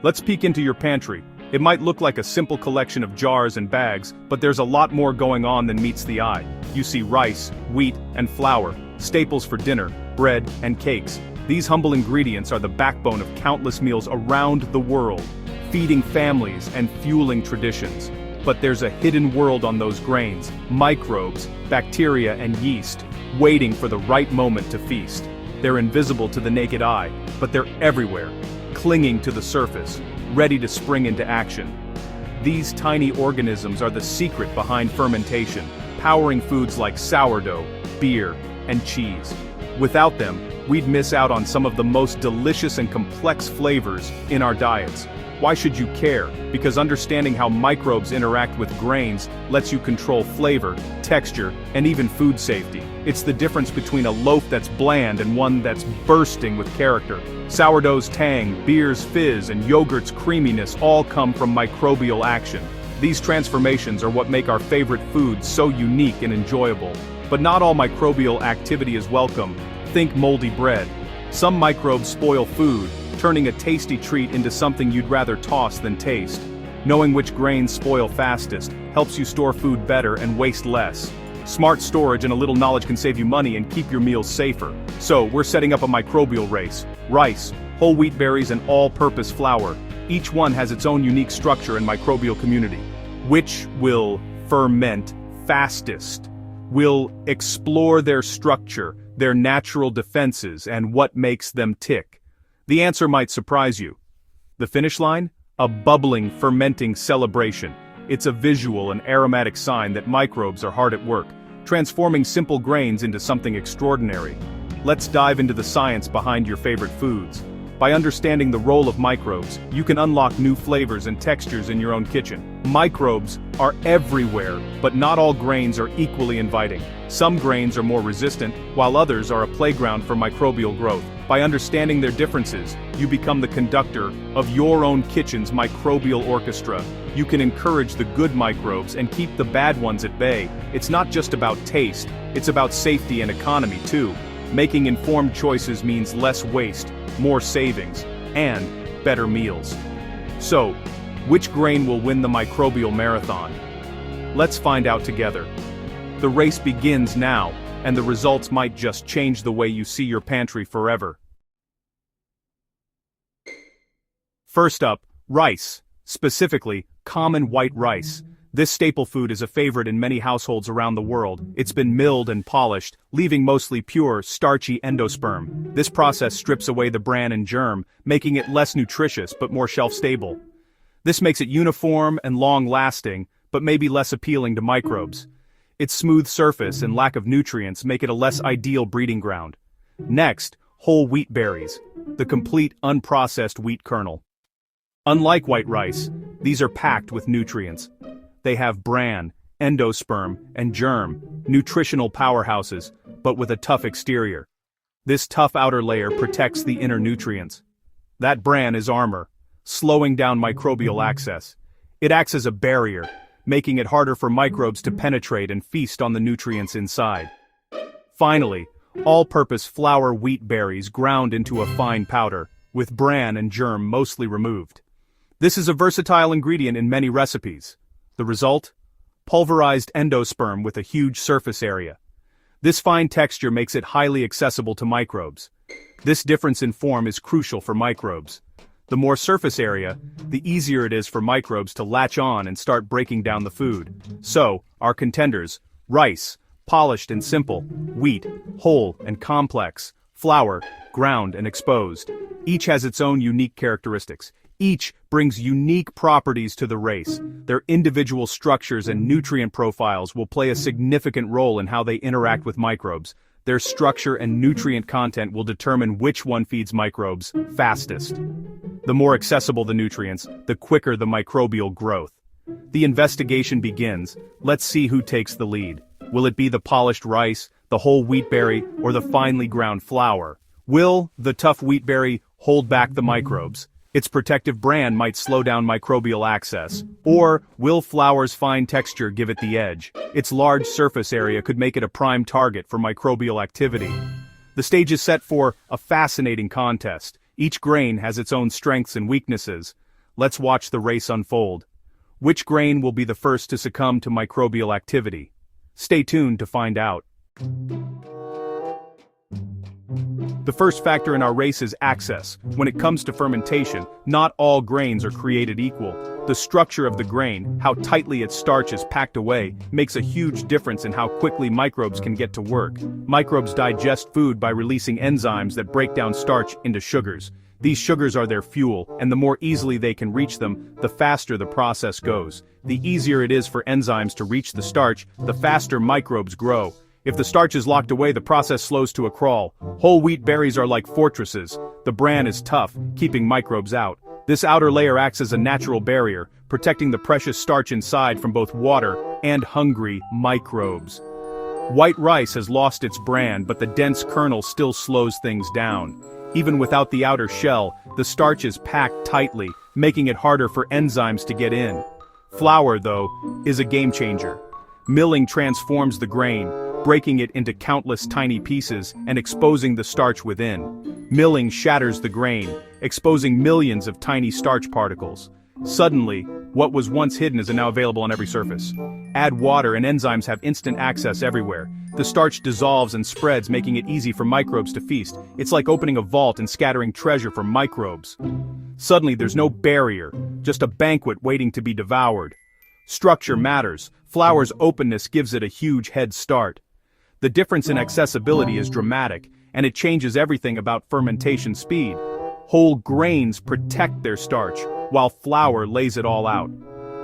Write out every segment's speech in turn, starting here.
Let's peek into your pantry. It might look like a simple collection of jars and bags, but there's a lot more going on than meets the eye. You see rice, wheat, and flour, staples for dinner, bread, and cakes. These humble ingredients are the backbone of countless meals around the world, feeding families and fueling traditions. But there's a hidden world on those grains, microbes, bacteria, and yeast, waiting for the right moment to feast. They're invisible to the naked eye, but they're everywhere, clinging to the surface, ready to spring into action. These tiny organisms are the secret behind fermentation, powering foods like sourdough, beer, and cheese. Without them, we'd miss out on some of the most delicious and complex flavors in our diets. Why should you care? Because understanding how microbes interact with grains lets you control flavor, texture, and even food safety. It's the difference between a loaf that's bland and one that's bursting with character. Sourdough's tang, beer's fizz, and yogurt's creaminess all come from microbial action. These transformations are what make our favorite foods so unique and enjoyable. But not all microbial activity is welcome. Think moldy bread. Some microbes spoil food, turning a tasty treat into something you'd rather toss than taste. Knowing which grains spoil fastest helps you store food better and waste less. Smart storage and a little knowledge can save you money and keep your meals safer. So, we're setting up a microbial race. Rice, whole wheat berries, and all-purpose flour. Each one has its own unique structure and microbial community. Which will ferment fastest? We'll explore their structure, their natural defenses, and what makes them tick. The answer might surprise you. The finish line? A bubbling, fermenting celebration. It's a visual and aromatic sign that microbes are hard at work, transforming simple grains into something extraordinary. Let's dive into the science behind your favorite foods. By understanding the role of microbes, you can unlock new flavors and textures in your own kitchen. Microbes are everywhere, but not all grains are equally inviting. Some grains are more resistant, while others are a playground for microbial growth. By understanding their differences, you become the conductor of your own kitchen's microbial orchestra. You can encourage the good microbes and keep the bad ones at bay. It's not just about taste, it's about safety and economy too. Making informed choices means less waste, more savings, and better meals. So, which grain will win the microbial marathon? Let's find out together. The race begins now, and the results might just change the way you see your pantry forever. First up, rice, specifically, common white rice. This staple food is a favorite in many households around the world. It's been milled and polished, leaving mostly pure, starchy endosperm. This process strips away the bran and germ, making it less nutritious but more shelf-stable. This makes it uniform and long-lasting, but maybe less appealing to microbes. Its smooth surface and lack of nutrients make it a less ideal breeding ground. Next, whole wheat berries, the complete unprocessed wheat kernel. Unlike white rice, these are packed with nutrients. They have bran, endosperm, and germ, nutritional powerhouses, but with a tough exterior. This tough outer layer protects the inner nutrients. That bran is armor, slowing down microbial access. It acts as a barrier, making it harder for microbes to penetrate and feast on the nutrients inside. Finally, all-purpose flour wheat berries ground into a fine powder, with bran and germ mostly removed. This is a versatile ingredient in many recipes. The result? Pulverized endosperm with a huge surface area. This fine texture makes it highly accessible to microbes. This difference in form is crucial for microbes. The more surface area, the easier it is for microbes to latch on and start breaking down the food. So, our contenders: rice, polished and simple; wheat, whole and complex; flour, ground and exposed. Each has its own unique characteristics. Each brings unique properties to the race. Their individual structures and nutrient profiles will play a significant role in how they interact with microbes. Their structure and nutrient content will determine which one feeds microbes fastest. The more accessible the nutrients, the quicker the microbial growth. The investigation begins. Let's see who takes the lead. Will it be the polished rice, the whole wheat berry, or the finely ground flour? Will the tough wheat berry hold back the microbes? Its protective bran might slow down microbial access. Or will flour's fine texture give it the edge? Its large surface area could make it a prime target for microbial activity. The stage is set for a fascinating contest. Each grain has its own strengths and weaknesses. Let's watch the race unfold. Which grain will be the first to succumb to microbial activity? Stay tuned to find out. The first factor in our race is access. When it comes to fermentation, not all grains are created equal. The structure of the grain, how tightly its starch is packed away, makes a huge difference in how quickly microbes can get to work. Microbes digest food by releasing enzymes that break down starch into sugars. These sugars are their fuel, and the more easily they can reach them, the faster the process goes. The easier it is for enzymes to reach the starch, the faster microbes grow. If the starch is locked away, the process slows to a crawl. Whole wheat berries are like fortresses. The bran is tough, keeping microbes out. This outer layer acts as a natural barrier, protecting the precious starch inside from both water and hungry microbes. White rice has lost its bran, but the dense kernel still slows things down. Even without the outer shell, the starch is packed tightly, making it harder for enzymes to get in. Flour, though, is a game changer. Milling transforms the grain, breaking it into countless tiny pieces and exposing the starch within. Milling shatters the grain, exposing millions of tiny starch particles. Suddenly, what was once hidden is now available on every surface. Add water and enzymes have instant access everywhere. The starch dissolves and spreads, making it easy for microbes to feast. It's like opening a vault and scattering treasure for microbes. Suddenly there's no barrier, just a banquet waiting to be devoured. Structure matters. Flour's openness gives it a huge head start. The difference in accessibility is dramatic, and it changes everything about fermentation speed. Whole grains protect their starch, while flour lays it all out.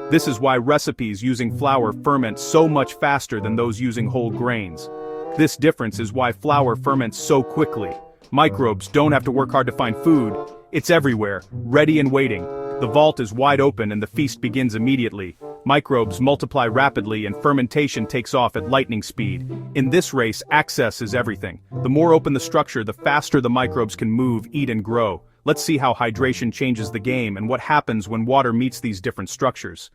This is why recipes using flour ferment so much faster than those using whole grains. This difference is why flour ferments so quickly. Microbes don't have to work hard to find food. It's everywhere, ready and waiting. The vault is wide open and the feast begins immediately. Microbes multiply rapidly and fermentation takes off at lightning speed. In this race, access is everything. The more open the structure, the faster the microbes can move, eat and grow. Let's see how hydration changes the game and what happens when water meets these different structures.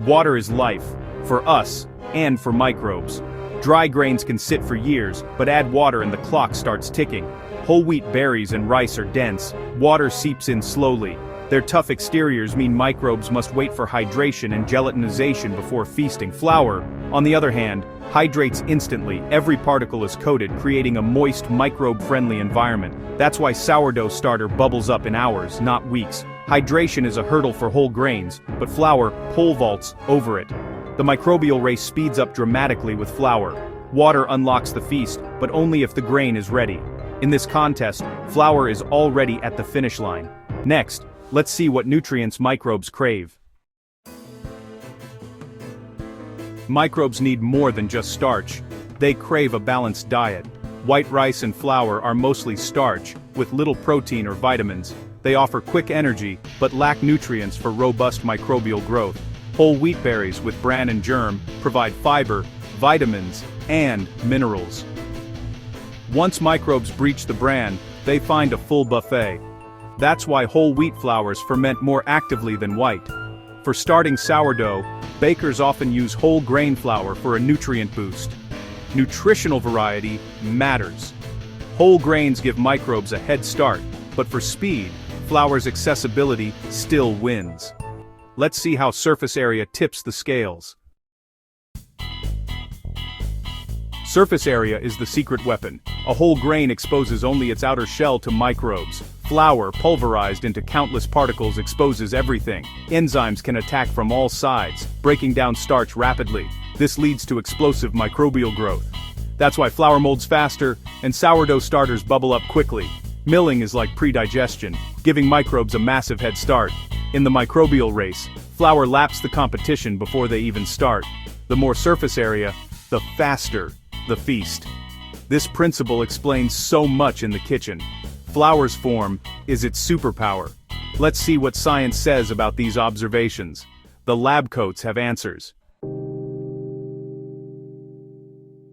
Water is life, for us, and for microbes. Dry grains can sit for years, but add water and the clock starts ticking. Whole wheat berries and rice are dense. Water seeps in slowly. Their tough exteriors mean microbes must wait for hydration and gelatinization before feasting. Flour, on the other hand, hydrates instantly. Every particle is coated, creating a moist, microbe-friendly environment. That's why sourdough starter bubbles up in hours, not weeks. Hydration is a hurdle for whole grains, but flour pole vaults over it. The microbial race speeds up dramatically with flour. Water unlocks the feast, but only if the grain is ready. In this contest, flour is already at the finish line. Next, let's see what nutrients microbes crave. Microbes need more than just starch. They crave a balanced diet. White rice and flour are mostly starch, with little protein or vitamins. They offer quick energy, but lack nutrients for robust microbial growth. Whole wheat berries with bran and germ provide fiber, vitamins, and minerals. Once microbes breach the bran, they find a full buffet. That's why whole wheat flours ferment more actively than white. For starting sourdough, bakers often use whole grain flour for a nutrient boost. Nutritional variety matters. Whole grains give microbes a head start, but for speed, flour's accessibility still wins. Let's see how surface area tips the scales. Surface area is the secret weapon. A whole grain exposes only its outer shell to microbes. Flour, pulverized into countless particles, exposes everything. Enzymes can attack from all sides, breaking down starch rapidly. This leads to explosive microbial growth. That's why flour molds faster, and sourdough starters bubble up quickly. Milling is like pre-digestion, giving microbes a massive head start. In the microbial race, flour laps the competition before they even start. The more surface area, the faster the feast. This principle explains so much in the kitchen. Flour's form is its superpower. Let's see what science says about these observations. The lab coats have answers.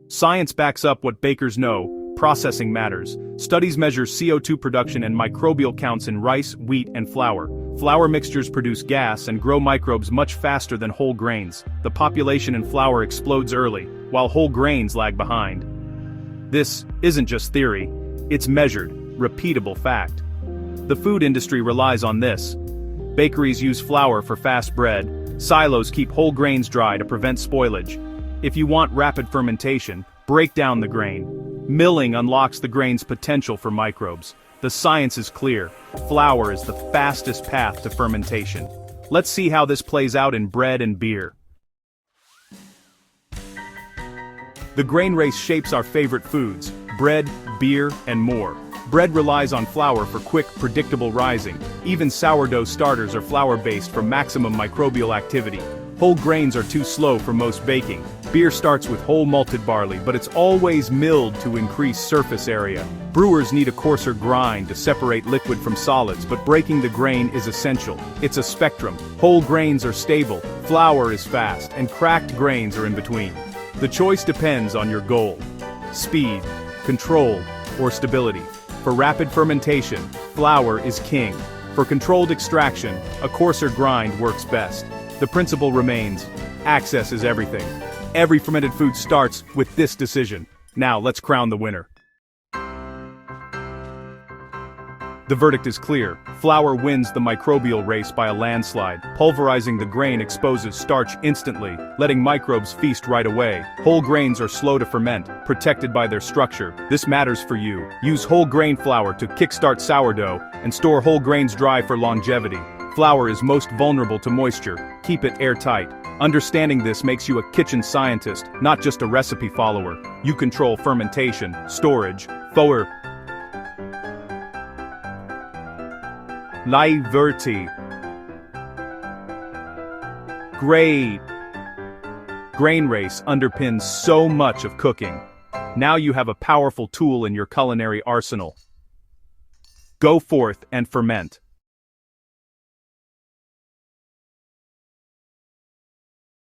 Science backs up what bakers know: processing matters. Studies measure CO2 production and microbial counts in rice, wheat, and flour. Flour mixtures produce gas and grow microbes much faster than whole grains. The population in flour explodes early, while whole grains lag behind. This isn't just theory, it's measured, repeatable fact. The food industry relies on this. Bakeries use flour for fast bread, silos keep whole grains dry to prevent spoilage. If you want rapid fermentation, break down the grain. Milling unlocks the grain's potential for microbes. The science is clear. Flour is the fastest path to fermentation. Let's see how this plays out in bread and beer. The grain race shapes our favorite foods: bread, beer, and more. Bread relies on flour for quick, predictable rising. Even sourdough starters are flour-based for maximum microbial activity. Whole grains are too slow for most baking. Beer starts with whole malted barley, but it's always milled to increase surface area. Brewers need a coarser grind to separate liquid from solids, but breaking the grain is essential. It's a spectrum. Whole grains are stable, flour is fast, and cracked grains are in between. The choice depends on your goal: speed, control, or stability. For rapid fermentation, flour is king. For controlled extraction, a coarser grind works best. The principle remains: access is everything. Every fermented food starts with this decision. Now let's crown the winner. The verdict is clear. Flour wins the microbial race by a landslide. Pulverizing the grain exposes starch instantly, letting microbes feast right away. Whole grains are slow to ferment, protected by their structure. This matters for you. Use whole grain flour to kickstart sourdough, and store whole grains dry for longevity. Flour is most vulnerable to moisture. Keep it airtight. Understanding this makes you a kitchen scientist, not just a recipe follower. You control fermentation, storage, Liberty. Great. Grain race underpins so much of cooking. Now you have a powerful tool in your culinary arsenal. Go forth and ferment.